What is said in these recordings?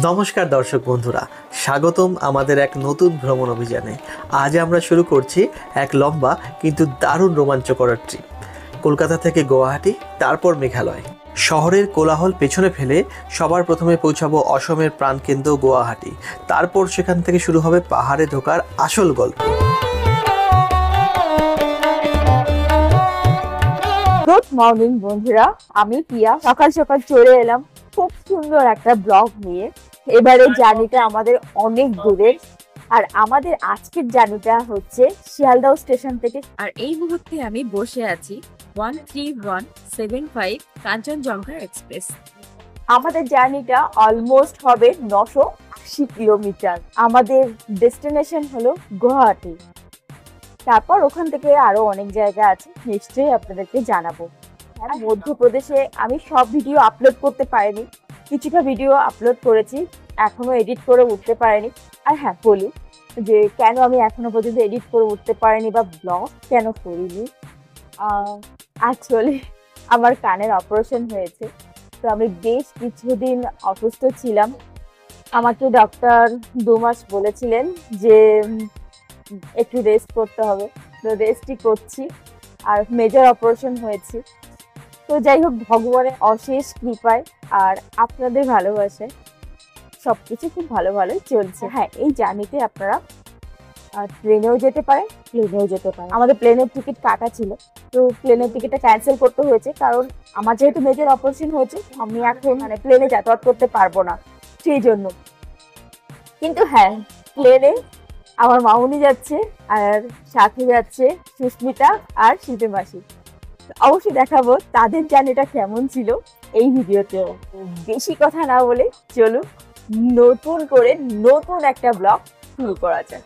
নমস্কার দর্শক বন্ধুরা, স্বাগতম আমাদের এক নতুন ভ্রমণ অভিযানে। আজ আমরা শুরু করছি এক লম্বা কিন্তু দারুণ রোমাঞ্চকর ট্রিপ। কলকাতা থেকে গুয়াহাটি, তারপর মেঘালয়। শহরের কোলাহল পেছনে ফেলে সবার প্রথমে পৌঁছাবো অসমের প্রাণকেন্দ্র গুয়াহাটি। তারপর সেখান থেকে শুরু হবে পাহাড়ে ঢোকার আসল গল্প। গুড মর্নিং বন্ধুরা, আমি পিয়া। সকাল সকাল চলে এলাম খুব সুন্দর একটা ব্লগ নিয়ে। এবারে জার্নিটা আমাদের অনেক দূরের, আর আমাদের আজকের জার্নিটা হচ্ছে শিয়ালদহ স্টেশন থেকে। আর এই মুহূর্তে আমি বসে আছি 13175 কাঞ্চনজঙ্ঘা এক্সপ্রেস। আমাদের জার্নিটা অলমোস্ট হবে 980 কিলোমিটার। আমাদের ডেস্টিনেশন হলো গুয়াহাটি। তারপর ওখান থেকে আরো অনেক জায়গা আছে, নিশ্চয়ই আপনাদেরকে জানাবো। মধ্যপ্রদেশে আমি সব ভিডিও আপলোড করতে পারিনি, কিছুটা ভিডিও আপলোড করেছি, এখনো এডিট করে উঠতে পারিনি। আর হ্যাঁ, বলি যে কেন আমি এখনো পর্যন্ত এডিট করে উঠতে পারিনি বা ব্লগ কেন করিনি। অ্যাকচুয়ালি আমার কানের অপারেশন হয়েছে, তো আমি বেশ কিছুদিন অসুস্থ ছিলাম। আমাকে ডক্টর 2 মাস বলেছিলেন যে একটু রেস্ট করতে হবে, তো রেস্টই করছি। আর মেজর অপারেশন হয়েছে। তো যাই হোক, ভগবানের অশেষ কৃপায় আর আপনাদের ভালোবাসায় সবকিছু খুব ভালোই চলছে। হ্যাঁ, এই জার্নিতে আপনারা ট্রেনেও যেতে পারেন, প্লেনেও যেতে পারেন। আমাদের প্লেনের টিকিট কাটা ছিল, তো প্লেনের টিকিটটা ক্যান্সেল করতে হয়েছে, কারণ আমার যেহেতু মেজর অপারেশন হয়েছে, আমি এখন প্লেনে যাতায়াত করতে পারবো না, সেই জন্য। কিন্তু হ্যাঁ, প্লেনে আমার মামুনি যাচ্ছে, আর সাথে যাচ্ছে সুস্মিতা আর শিল্পী মাসি। অবশ্যই দেখাবো তাদের জার্নিটা কেমন ছিল এই ভিডিওতেও। বেশি কথা না বলে চলুন নতুন করে নতুন একটা ব্লগ শুরু করা যাক।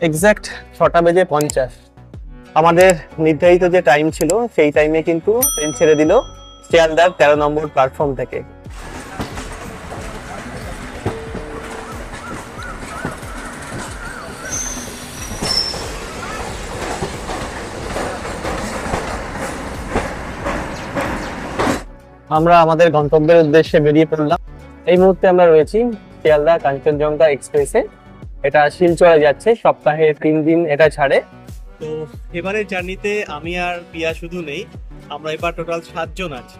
এক্স্যাক্ট 6:50 আমাদের নির্ধারিত যে টাইম ছিল, সেই টাইমে কিন্তু ট্রেন ছেড়ে দিল শিয়ালদার 13 নম্বর প্ল্যাটফর্ম থেকে। আমরা আমাদের গন্তব্যের উদ্দেশ্যে বেরিয়ে পড়লাম। এই মুহূর্তে আমরা রয়েছি শিয়ালদা কাঞ্চনজঙ্ঘা এক্সপ্রেসে। এটা শিলচরে যাচ্ছে, সপ্তাহে 3 দিন এটা ছাড়ে। তো এবারের জার্নিতে আমি আর পিয়া শুধু নেই, আমরা এবার টোটাল 7 জন আছি।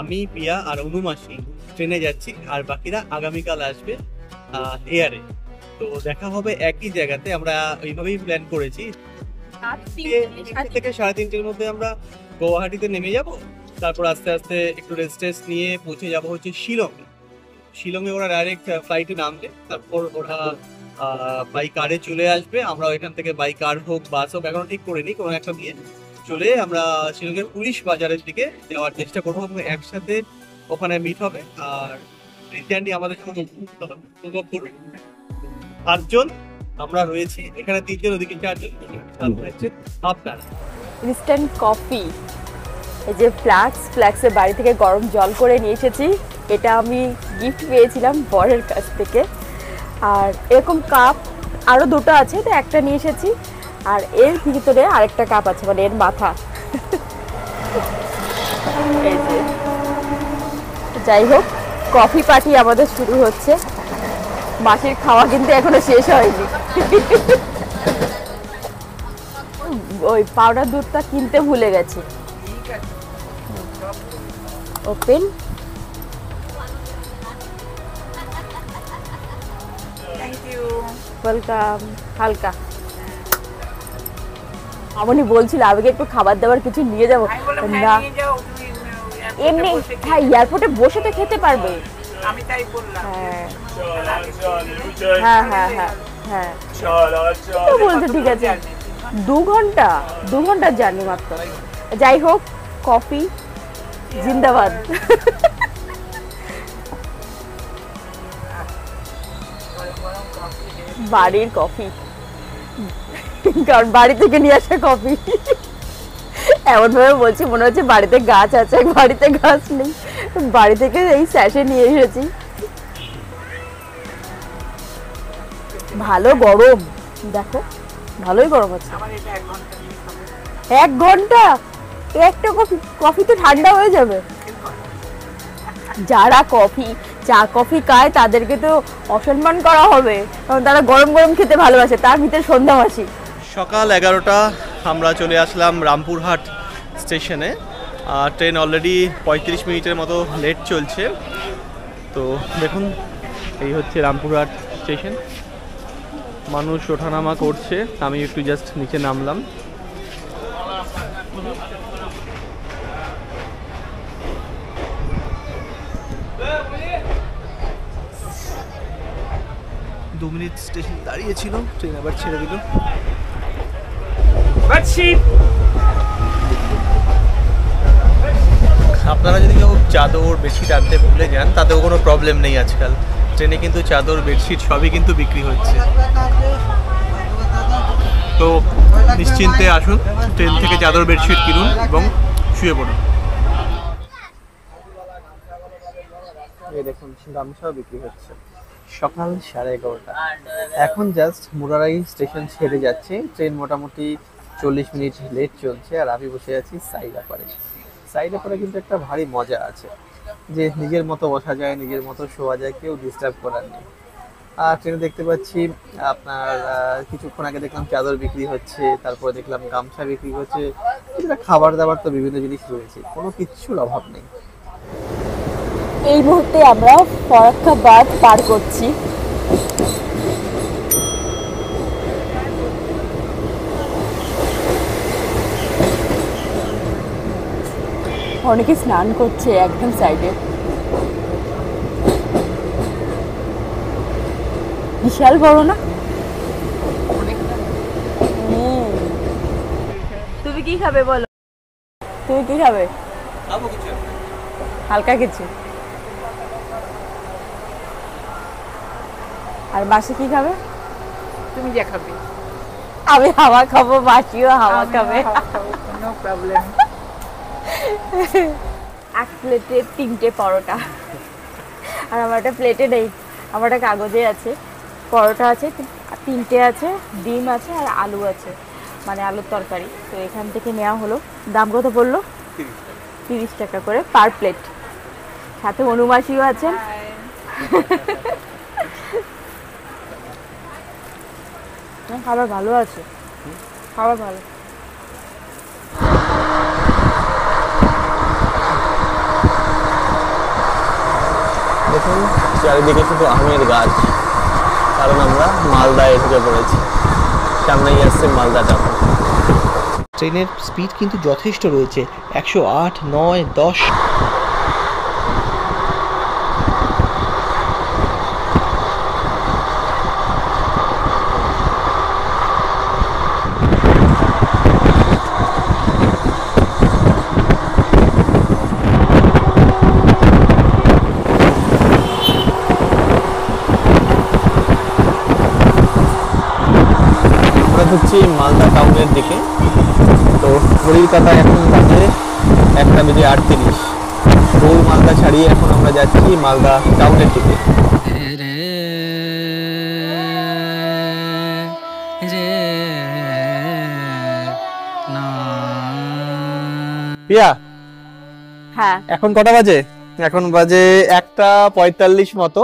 আমি, পিয়া আর অনুমাসি ট্রেনে যাচ্ছি, আর বাকিরা আগামীকাল আসবে এয়ারে। তো দেখা হবে একই জায়গাতে। আমরা এইভাবেই প্ল্যান করেছি, 3 থেকে 3:30-এর মধ্যে আমরা গুয়াহাটিতে নেমে যাব। তারপর আস্তে আস্তে একটু রেস্ট নিয়ে পৌঁছে যাব হচ্ছে শিলংয়ে ওরা ডাইরেক্ট ফ্লাইটে নামবে, তারপর ওরা বাই কারে চলে আসবে। আমরা এখান থেকে বাই কার হোক, বাস হোক, এখনো ঠিক করিনি, কোনো একটা দিয়ে চলে আমরা শিলংয়ের পুলিশ বাজারের দিকে যাওয়ার চেষ্টা করবো। একসাথে ওখানে মিট হবে, আর রিটার্নটি আমাদের উপভোগ করবে। 8 জন আমরা রয়েছি এখানে, 3 জন ওদিকে 4 জন। আপনার ইনস্ট্যান্ট কফি, এই যে ফ্ল্যাক্সের বাড়ি থেকে গরম জল করে নিয়ে এসেছি। এটা আমি গিফট পেয়েছিলাম বরের কাছ থেকে। আর এরকম কাপ আরো 2টা আছে, তো একটা নিয়ে এসেছি। আর এর ভিতরে আরেকটা কাপ আছে, মানে এর মাথা। এই যে, যাই হোক, কফি পার্টি আমাদের শুরু হচ্ছে। মাসির খাওয়া কিন্তু এখনো শেষ হয়নি। ওই পাউডার দুধটা কিনতে ভুলে গেছি। ওপেন। ওয়েলকাম। হালকা আমনি বলছিল আবেগে একটু খাবার দাবার কিছু নিয়ে যাবো না, এমনি হ্যাঁ এয়ারপোর্টে বসে তো খেতে পারবে। আমি তাই বললাম। হ্যাঁ হ্যাঁ হ্যাঁ হ্যাঁ তো বলছে ঠিক আছে। 2 ঘন্টার জার্নি মাত্র। যাই হোক, কফি জিন্দাবাদ। বাড়ির কফি, কারণ বাড়ি থেকে নিয়ে আসা কফি এমন ভাবে বলছি মনে হচ্ছে বাড়িতে গাছ আছে, বাড়িতে গাছ নেই, বাড়ি থেকে এই স্যাশে নিয়ে এসেছি। ভালো গরম, দেখো ভালোই গরম আছে। 1 ঘন্টা একটা কফি তো ঠান্ডা হয়ে যাবে। যারা চা কফি খায় তাদেরকে তো অসম্মান করা হবে, কারণ তারা গরম গরম খেতে ভালোবাসে, তার ভিতরে সন্ধ্যাবাসী। সকাল 11টা আমরা চলে আসলাম রামপুরহাট স্টেশনে। ট্রেন অলরেডি 35 মিনিটের মতো লেট চলছে। তো দেখুন এই হচ্ছে রামপুরহাট স্টেশন, মানুষ ওঠানামা করছে, আমি একটু জাস্ট নিচে নামলাম। দু মিনিট স্টেশন দাঁড়িয়েছিল, ট্রেন আবার ছেড়ে দিল। আপনারা যদি কেউ চাদর বেডশিট আনতে ভুলে যান তাতেও কোনো প্রবলেম নেই, আজকাল ট্রেনে কিন্তু চাদর বেডশিট সবই কিন্তু বিক্রি হচ্ছে। তো নিশ্চিন্তে আসুন, ট্রেন থেকে চাদর বেডশিট কিনুন এবং শুয়ে পড়ুন। এই দেখুন গামছাও বিক্রি হচ্ছে। সকাল 11:30, এখন জাস্ট মুরারাই স্টেশন ছেড়ে যাচ্ছে। ট্রেন মোটামুটি 40 মিনিট লেট চলছে, আর আমি বসে আছি সাইডাপারে। সাইডাপারে কিন্তু একটা ভারী মজা আছে যে নিজের মতো বসা যায়, নিজের মতো শোয়া যায়, কেউ ডিস্টার্ব করার নেই। আর ট্রেনে দেখতে পাচ্ছি আপনার কিছুক্ষণ আগে দেখলাম চাদর বিক্রি হচ্ছে, তারপরে দেখলাম গামছা বিক্রি হচ্ছে, খাবার দাবার তো বিভিন্ন জিনিস রয়েছে, কোনো কিচ্ছুর অভাব নেই। এই মুহূর্তে আমরা ফরাক্কাবাদ পার করছি। অনেকে স্নান করছে একদম সাইডে। বিশাল বড় না? তুমি কি খাবে বলো? তুমি কি খাবে? হালকা কিছু। আর বাসে কি খাবে? তুমি যা খাবে। আমি হাওয়া খাবো, বাসিও হাওয়া খাবে। No problem. এক প্লেটে 3টে পরোটা, আর আমার একটা প্লেটে নেই, আমার একটা কাগজে আছে। পরোটা আছে 3টে আছে, ডিম আছে আর আলু আছে, মানে আলুর তরকারি। তো এখান থেকে নেওয়া হলো। দাম কত পড়লো? 30 টাকা করে পার প্লেট। সাথে অনুমাসিও আছেন। খাবার ভালো আছে, খাবার ভালো। দেখুন চারিদিকে শুধু আমের গাছ, কারণ আমরা মালদায় ঢুকে পড়েছি, সামনেই আসছে মালদা টাউন। ট্রেনের স্পিড কিন্তু যথেষ্ট রয়েছে, 108, 9, 10। হচ্ছে মালদা টাউনের দিকে। তো ঘড়ির কাঁটায় এখন বাজে 1:38। ওই মালদা ছাড়িয়ে এখন আমরা যাচ্ছি মালদা টাউনের দিকে। পিয়া, হ্যাঁ এখন কটা বাজে? এখন বাজে 1:45 মতো।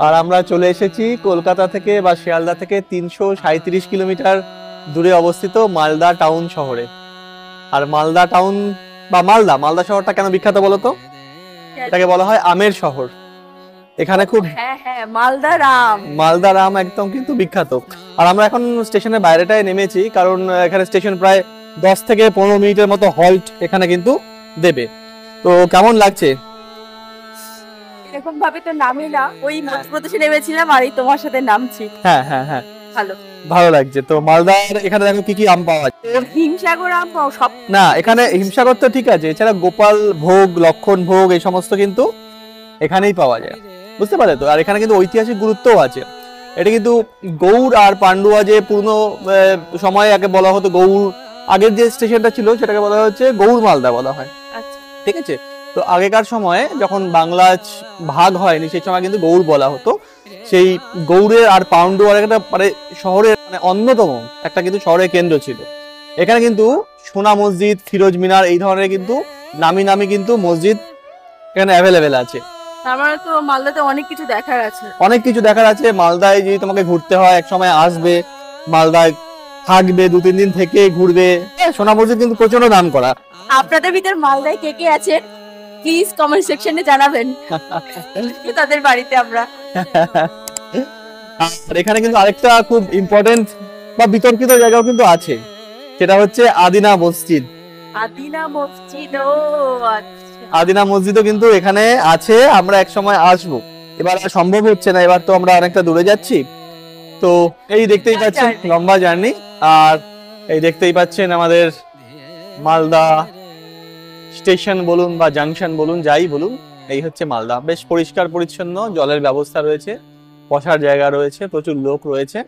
আর আমরা চলে এসেছি কলকাতা থেকে বা শিয়ালদা থেকে 337 কিলোমিটার দূরে অবস্থিত মালদা টাউন শহরে। আর মালদা টাউন বা মালদা শহরটা কেন বিখ্যাত বলতো? এটাকে বলা হয় আমের শহর। এখানে খুব মালদা রাম একদম কিন্তু বিখ্যাত। আর আমরা এখন স্টেশনের বাইরেটায় নেমেছি, কারণ এখানে স্টেশন প্রায় 10 থেকে 15 মিনিটের মতো হল্ট এখানে কিন্তু দেবে। তো কেমন লাগছে? এরকম ভাবে তো নামি না, ওই মধ্যপ্রদেশে নেমেছিলাম আর এই তোমার সাথে নামছি। হ্যাঁ হ্যাঁ হ্যাঁ, ভালো লাগছে। তো মালদার এখানে দেখো কি কি আম পাওয়া যায়। হিমসাগর আম পাও সব না, এখানে হিমসাগর তো ঠিক আছে, এছাড়া গোপাল ভোগ, লক্ষণ ভোগ এই সমস্ত কিন্তু এখানেই পাওয়া যায়, বুঝতে পারে তো। আর এখানে কিন্তু ঐতিহাসিক গুরুত্বও আছে। এটা কিন্তু গৌড় আর পান্ডুয়া যে পুরনো সময়ে আগে বলা হতো গৌড় আগের যে স্টেশনটা ছিল সেটাকে বলা হচ্ছে গৌড় মালদা বলা হয়, আচ্ছা ঠিক আছে। তো আগেকার সময়ে যখন বাংলা ভাগ হয়নি সেই সময় কিন্তু গৌড় বলা হতো। সেই গৌড়ের আর পাউন্ডুয়ার একটা মানে শহরের মানে অন্যতম একটা কিন্তু শহরের কেন্দ্র ছিল। এখানে কিন্তু সোনা মসজিদ, ফিরোজ মিনার এই ধরনের কিন্তু নামি নামি কিন্তু মসজিদ এখানে অ্যাভেলেবেল আছে। তার মানে তো মালদাতে অনেক কিছু দেখার আছে। অনেক কিছু দেখার আছে। মালদায় যদি তোমাকে ঘুরতে হয় এক সময় আসবে, মালদায় থাকবে 2-3 দিন থেকে ঘুরবে। সোনা মসজিদ কিন্তু প্রচন্ড নাম করা। আপনাদের ভিতর মালদায় কে কে আছে প্লিজ কমেন্ট সেকশনে জানাবেন, তাদের বাড়িতে আমরা। আর এখানে কিন্তু আরেকটা খুব ইম্পর্টেন্ট বা বিতর্কিত জায়গাও কিন্তু আছে, সেটা হচ্ছে আদিনা মসজিদ। আদিনা মসজিদ, ও আচ্ছা। আদিনা মসজিদও কিন্তু এখানে আছে, আমরা এক সময় আসবো, এবার আর সম্ভব হচ্ছে না, এবার তো আমরা অনেকটা দূরে যাচ্ছি। তো এই দেখতেই পাচ্ছেন লম্বা জার্নি, আর এই দেখতেই পাচ্ছেন আমাদের মালদা স্টেশন বলুন বা জাংশন বলুন, যাই বলুন, এই হচ্ছে মালদা। বেশ পরিষ্কার পরিচ্ছন্ন, জলের ব্যবস্থা রয়েছে, বসার জায়গা রয়েছে, প্রচুর লোক রয়েছে।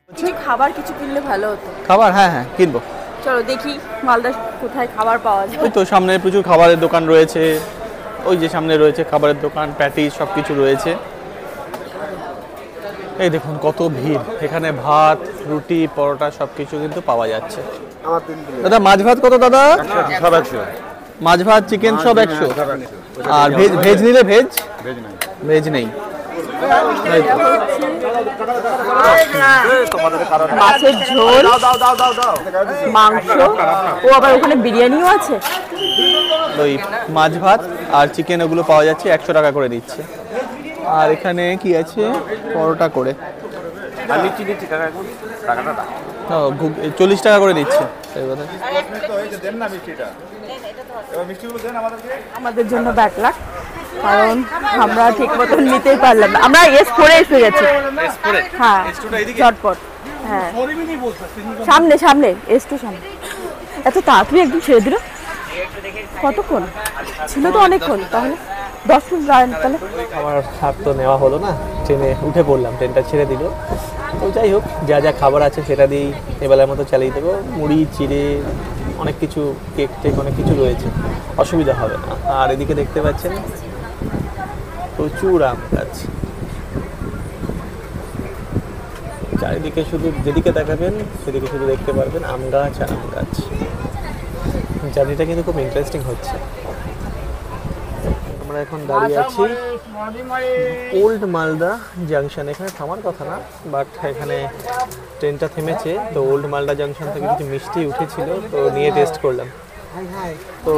কিছু খাবার কিছু কিনলে ভালো হতো। খাবার হ্যাঁ কিনবো, চলো দেখি মালদা কোথায় খাবার পাওয়া যায়। ওই তো সামনে প্রচুর খাবারের দোকান রয়েছে, ওই যে সামনে রয়েছে খাবারের দোকান, প্যাটিস সবকিছু রয়েছে। এই দেখুন কত ভিড়, এখানে ভাত, রুটি, পরোটা সবকিছু কিন্তু পাওয়া যাচ্ছে। দাদা মাছ ভাত কত দাদা? মাছ ভাত, চিকেন সব 100। আর ভেজ নিলে ভেজ নেই। মাছের ঝোল, মাংস, ও আবার ওখানে বিরিয়ানিও আছে। ওই মাছ ভাত আর চিকেন ওগুলো পাওয়া যাচ্ছে, 100 টাকা করে দিচ্ছে। আর এখানে কি আছে, পরোটা করে 40 টাকা করে দিচ্ছে। আমাদের জন্য ব্যাড লাক, কারণ আমরা ঠিক মতন নিতেই পারলাম না। আমরা S4 এসে গেছি। হ্যাঁ চটপট, হ্যাঁ সামনে সামনে S2 সামনে। এত তাড়াতাড়ি একদম ছেড়ে দিল, কতক্ষণ ছিল তো? অনেকক্ষণ, তাহলে 10 মিনিট তাহলে। আমার হাত তো নেওয়া হলো না, ট্রেনে উঠে পড়লাম, ট্রেনটা ছেড়ে দিল। তো যাই হোক, যা যা খাবার আছে সেটা দিয়েই এবেলার মতো চালিয়ে দেবো। মুড়ি, চিড়ে, অনেক কিছু, কেক টেক অনেক কিছু রয়েছে, অসুবিধা হবে না। আর এদিকে দেখতে পাচ্ছেন প্রচুর আম গাছ, চারিদিকে শুধু যেদিকে তাকাবেন সেদিকে শুধু দেখতে পারবেন আম গাছ আর আম গাছ। জার্নিটা কিন্তু খুব ইন্টারেস্টিং হচ্ছে। আমরা এখন দাঁড়িয়ে আছি ওল্ড মালদা জাংশন। এখানে থামার কথা না, বাট এখানে ট্রেনটা থেমেছে। তো ওল্ড মালদা জাংশন থেকে কিছু মিষ্টি উঠেছিল, তো নিয়ে টেস্ট করলাম। তো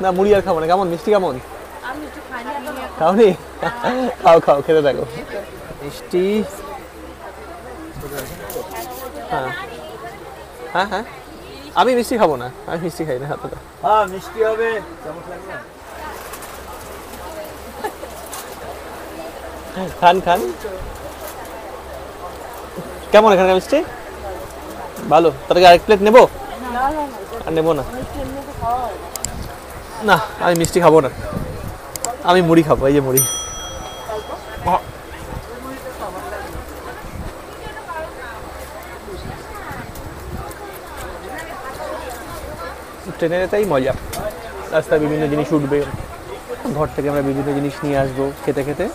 না মুড়ি আর খাবো না। কেমন মিষ্টি, কেমন খাওনি? খাও খাও, খেতে থাকো। মিষ্টি, হ্যাঁ হ্যাঁ হ্যাঁ, আমি মিষ্টি খাবো না, আমি মিষ্টি খাই না। হাতটা হ্যাঁ মিষ্টি হবে, খান খান। কেমন এখানকার মিষ্টি? ভালো। তাহলে আরেক প্লেট নেবো? আর নেবো না, না আমি মিষ্টি খাবো না, আমি মুড়ি খাবো। এই যে মুড়ি। ট্রেনের এটাই মজা, রাস্তায় বিভিন্ন জিনিস উঠবে, ঘর থেকে আমরা বিভিন্ন জিনিস নিয়ে আসবো, খেতে খেতে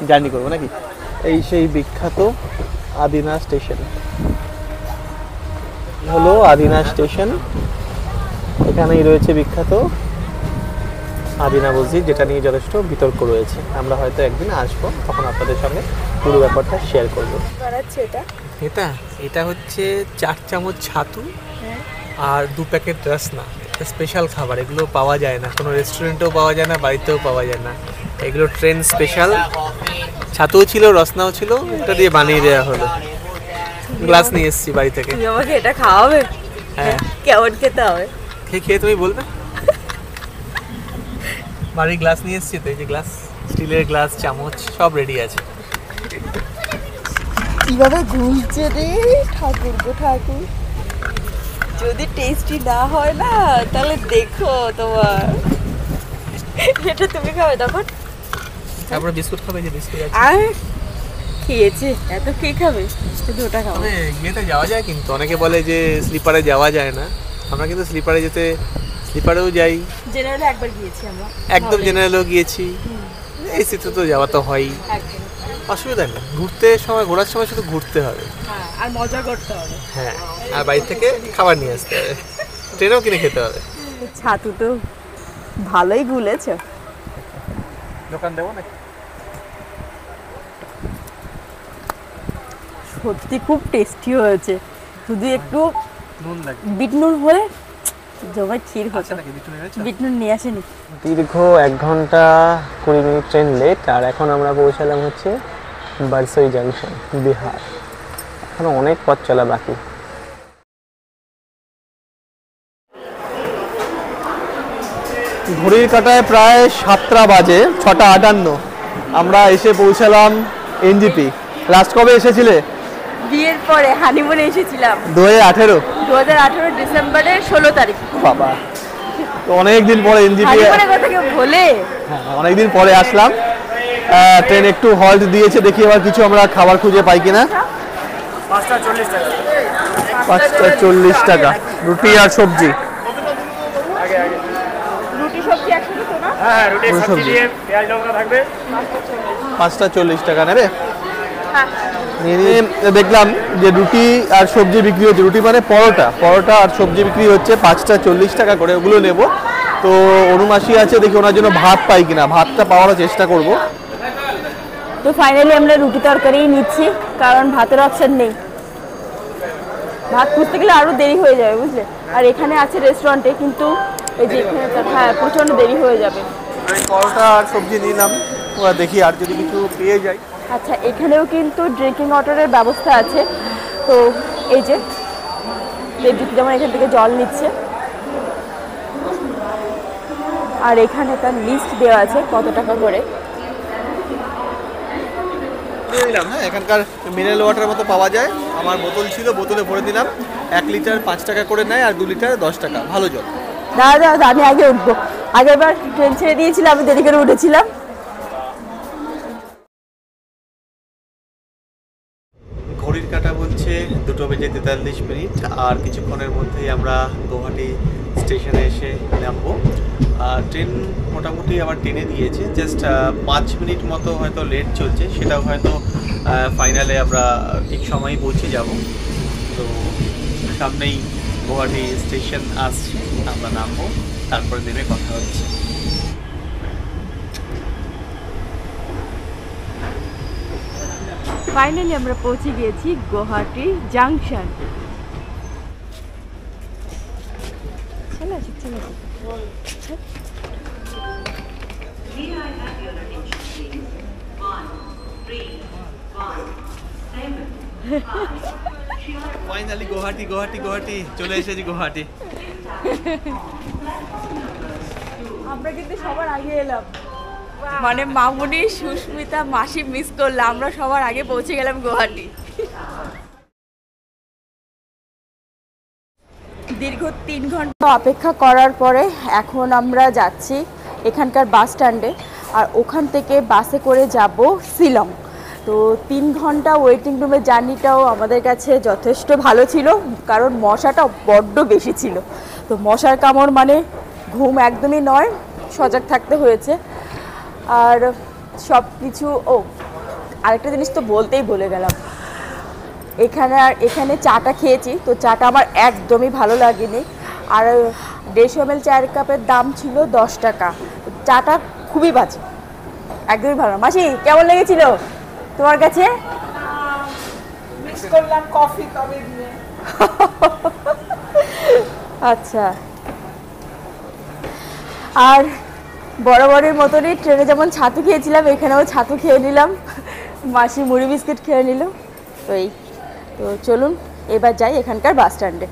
জার্নি করবো নাকি। এই সেই বিখ্যাত আদিনা স্টেশন হলো আদিনা স্টেশন। এখানেই রয়েছে বিখ্যাত আদিনা মসজিদ, যেটা নিয়ে যথেষ্ট বিতর্ক রয়েছে। আমরা হয়তো একদিন আসবো, তখন আপনাদের সঙ্গে পুরো ব্যাপারটা শেয়ার করবো। এটা এটা হচ্ছে 4 চামচ ছাতু আর 2 প্যাকেট রসনা। স্পেশাল খাবার, এগুলো পাওয়া যায় না, কোনো রেস্টুরেন্টেও পাওয়া যায় না, বাড়িতেও পাওয়া যায় না। এগুলো ট্রেন স্পেশাল। ছাতুও ছিল, রসনাও ছিল, এটা দিয়ে বানিয়ে দেওয়া হলো। গ্লাস নিয়ে এসেছি বাড়ি থেকে। তুমি আমাকে এটা খাওয়াবে? হ্যাঁ, কেমন খেতে হবে? খেয়ে তুমি বলবে। বাড়ির গ্লাস নিয়ে এসেছি তো, এই যে গ্লাস, স্টিলের গ্লাস, চামচ সব রেডি আছে। কিভাবে ঘুরছে রে ঠাকুর গো ঠাকুর। যদি টেস্টি না হয় না তাহলে দেখো তোমার। এটা তুমি খাবে তখন? তারপরে বিস্কুট খাবে, যে বিস্কুট আছে। আর খেয়েছে, এত কে খাবে? শুধু ওটা খাবে। ইয়েতে যাওয়া যায়, কিন্তু অনেকে বলে যে স্লিপারে যাওয়া যায় না, আমরা কিন্তু স্লিপারেও যাই, জেনারেলে একবার গিয়েছি আমরা, একদম জেনারেলেও গিয়েছি, এসিতে তো যাওয়া তো হয়ই, অসুবিধা নেই। ঘোরার সময় শুধু ঘুরতে হবে, আর মজা করতে হবে। হ্যাঁ, আর বাইরে থেকে খাবার নিয়ে আসতে হবে, ট্রেনেও কিনে খেতে হবে। ছাতু তো ভালোই গুলেছ। দোকান দেবো নাকি? সত্যি খুব টেস্টি হয়েছে, শুধু একটু নুন লাগে, বিট নুন হলে জমায় ক্ষীর হচ্ছে। নাকি বিট নুন নিয়ে আসেনি। দীর্ঘ 1 ঘন্টা 20 মিনিট ট্রেন লেট, আর এখন আমরা পৌঁছালাম হচ্ছে বারসই জাংশন, বিহার। এখনো অনেক পথ চলা বাকি। ঘড়ির কাঁটায় প্রায় 7টা বাজে, 6:58 আমরা এসে পৌঁছালাম এনজিপি। লাস্ট কবে এসেছিলে? বিয়ের পরে হানিমুনে এসেছিলাম 2018 ডিসেম্বরের 16 তারিখ। বাবা, তো অনেকদিন পরে এনজিপি, হানিমুনের কথা কেউ বলে? হ্যাঁ, অনেকদিন পরে আসলাম। ট্রেন একটু হল্ট দিয়েছে, দেখি এবার কিছু আমরা খাবার খুঁজে পাই কিনা। 5:40 টাকা রুটি আর সবজি। রুটি সবজি একসাথে তো না? হ্যাঁ, রুটি সবজি দিয়ে পেঁয়াজ লঙ্কা থাকবে। 5:40 টাকা নেবে? হ্যাঁ। নিয়ে দেখলাম যে রুটি আর সবজি বিক্রি হচ্ছে, রুটি মানে পরোটা আর সবজি বিক্রি হচ্ছে 5:40 টাকা করে, ওগুলো নেব। তো অনুমাসি আছে, দেখি ওনার জন্য ভাত পাই কিনা, ভাতটা পাওয়ার চেষ্টা করব। তো ফাইনালি আমরা রুটি তরকারিই নিচ্ছি, কারণ ভাতের অপশন নেই। ভাত খুঁজতে গেলে আরও দেরি হয়ে যাবে, বুঝলে? আর এখানে আছে রেস্টুরেন্টে, কিন্তু এই যে এখানে হ্যাঁ প্রচণ্ড দেরি হয়ে যাবে। আমি পরোটা আর সবজি নিলাম, ওরা দেখি আর যদি কিছু পেয়ে যাই। আচ্ছা, এখানেও কিন্তু ড্রিঙ্কিং ওয়াটারের ব্যবস্থা আছে। তো এই যে যেমন এখান থেকে জল নিচ্ছে, আর এখানে তার লিস্ট দেওয়া আছে কত টাকা করে। নিলাম, হ্যাঁ, এখানকার মিনারেল ওয়াটার মতো পাওয়া যায়। আমার বোতল ছিল, বোতলে ভরে দিলাম। 1 লিটার 5 টাকা করে নেয়, আর 2 লিটার 10 টাকা। ভালো জল। দাদা আমি আগে উঠবো, আগেরবার ট্রেন ছেড়ে দিয়েছিলাম, আমি দেরি করে উঠেছিলাম। ঘড়ির কাঁটা বলছে 2:43 আর কিছুক্ষণের মধ্যেই আমরা গৌহাটি স্টেশনে এসে নামবো। ট্রেন মোটামুটি আবার টেনে দিয়েছে, জাস্ট 5 মিনিট মতো হয়তো লেট চলছে, সেটাও হয়তো ফাইনালে আমরা ঠিক সময়ই পৌঁছে যাব। তো সামনেই গৌহাটি স্টেশন আসছে, আমরা নামবো, তারপরে নেমে কথা হচ্ছে। ফাইনালি আমরা পৌঁছে গিয়েছি গৌহাটি জাংশন। ফাইনালি গৌহাটি চলে এসেছি গৌহাটি। আমরা কিন্তু সবার আগে এলাম, মানে মামুনি, সুস্মিতা, মাসি মিস করলাম, আমরা সবার আগে পৌঁছে গেলাম গৌহাটি। দীর্ঘ 3 ঘন্টা অপেক্ষা করার পরে এখন আমরা যাচ্ছি এখানকার বাস স্ট্যান্ডে, আর ওখান থেকে বাসে করে যাব শিলং। তো 3 ঘন্টা ওয়েটিং রুমের জার্নিটাও আমাদের কাছে যথেষ্ট ভালো ছিল, কারণ মশাটা বড্ড বেশি ছিল। তো মশার কামড় মানে ঘুম একদমই নয়, সজাগ থাকতে হয়েছে। আর সব কিছু আরেকটা জিনিস তো বলতেই ভুলে গেলাম, এখানে চাটা খেয়েছি, তো চাটা আমার একদমই ভালো লাগেনি। আর 150 ml চায়ের কাপের দাম ছিল 10 টাকা। চাটা খুবই বাজে, একদমই ভালো না। মাসি, কেমন লেগেছিল তোমার কাছে? মিক্স করলাম কফি তবে দিয়ে। আচ্ছা, আর বরাবরের মতনই ট্রেনে যেমন ছাতু খেয়েছিলাম, এখানেও ছাতু খেয়ে নিলাম, মাসি মুড়ি বিস্কিট খেয়ে নিল। তো চলুন এবার যাই এখানকার বাস স্ট্যান্ডে।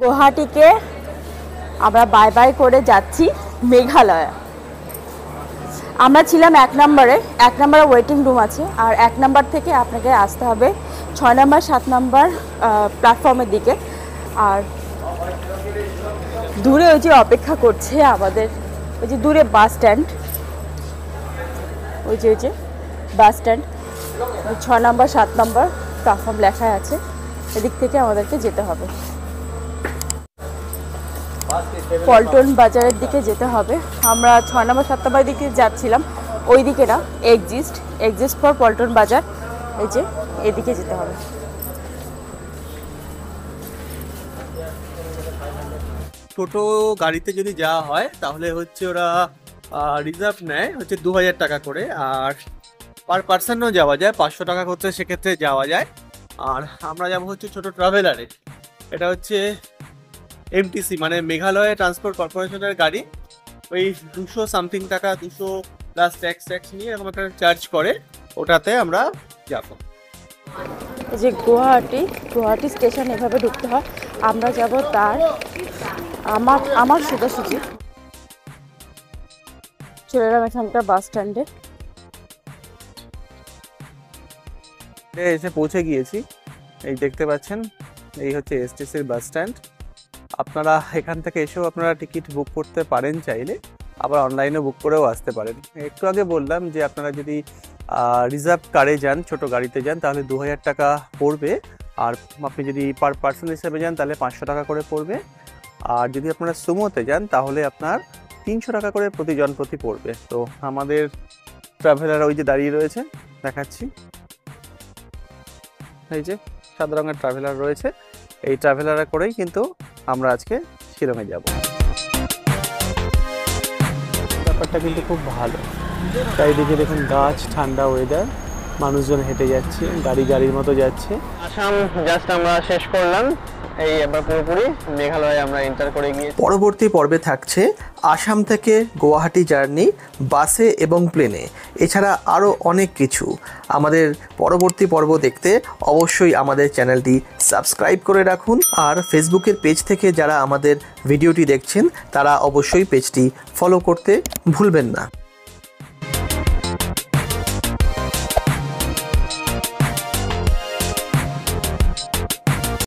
গুয়াহাটিকে আমরা বাই বাই করে যাচ্ছি মেঘালয়া। আমরা ছিলাম 1 নম্বরে, 1 নম্বরে ওয়েটিং রুম আছে, আর 1 নম্বর থেকে আপনাকে আসতে হবে 6 নম্বর 7 নম্বর প্ল্যাটফর্মের দিকে। আর দূরে ওই যে অপেক্ষা করছে আমাদের, ওই যে দূরে বাস স্ট্যান্ড, ওই যে বাস স্ট্যান্ড 6 নম্বর 7 নম্বর। প্ল্যাটফর্ম লেখা আছে, এদিক থেকে আমাদেরকে যেতে হবে। পল্টন বাজারের দিকে যেতে হবে। আমরা 6 নম্বর 7 নম্বর দিকে যাচ্ছিলাম, ওই দিকে না, এক্সিস্ট ফর পল্টন বাজার, এই যে এদিকে যেতে হবে। টোটো গাড়িতে যদি যাওয়া হয় তাহলে হচ্ছে ওরা রিজার্ভ নেয় হচ্ছে 2000 টাকা করে, আর পার পার্সনও যাওয়া যায়, 500 টাকা করতে সেক্ষেত্রে যাওয়া যায়। আর আমরা যাবো হচ্ছে ছোট ট্রাভেলারে, এটা হচ্ছে এমটিসি মানে মেঘালয় ট্রান্সপোর্ট কর্পোরেশনের গাড়ি। ওই 200 সামথিং টাকা, 200 প্লাস ট্যাক্স নিয়ে এরকম একটা চার্জ করে, ওটাতে আমরা যাবো। এই যে গুয়াহাটি স্টেশন এভাবে ঢুকতে হয়। আমরা যাব তার আমার সোজাসুজি চলে এলাম এখানকার বাস স্ট্যান্ডে। এসে পৌঁছে গিয়েছি, এই দেখতে পাচ্ছেন, এই হচ্ছে এসটিসির বাস স্ট্যান্ড। আপনারা এখান থেকে এসেও আপনারা টিকিট বুক করতে পারেন চাইলে, আবার অনলাইনে বুক করেও আসতে পারেন। একটু আগে বললাম যে আপনারা যদি রিজার্ভ কারে যান, ছোট গাড়িতে যান, তাহলে 2000 টাকা পড়বে, আর আপনি যদি পার পার্সন হিসেবে যান তাহলে 500 টাকা করে পড়বে, আর যদি আপনারা সুমোতে যান তাহলে আপনার 300 টাকা করে প্রতি পড়বে। তো আমাদের ট্রাভেলার ওই যে দাঁড়িয়ে রয়েছে, দেখাচ্ছি, এই যে সাদা রঙের ট্রাভেলার রয়েছে, এই ট্রাভেলারে করেই কিন্তু আমরা আজকে শিলংয়ে যাব। ব্যাপারটা কিন্তু খুব ভালো, চারিদিকে দেখুন গাছ, ঠান্ডা ওয়েদার, মানুষজন হেঁটে যাচ্ছে, গাড়ির মতো যাচ্ছে। আসাম জাস্ট আমরা শেষ করলাম, এই এবার পুরোপুরি মেঘালয়ে আমরা এন্টার করে গিয়েছি। পরবর্তী পর্বে থাকছে আসাম থেকে গুয়াহাটি জার্নি বাসে এবং প্লেনে, এছাড়া আরও অনেক কিছু। আমাদের পরবর্তী পর্ব দেখতে অবশ্যই আমাদের চ্যানেলটি সাবস্ক্রাইব করে রাখুন, আর ফেসবুকের পেজ থেকে যারা আমাদের ভিডিওটি দেখছেন তারা অবশ্যই পেজটি ফলো করতে ভুলবেন না।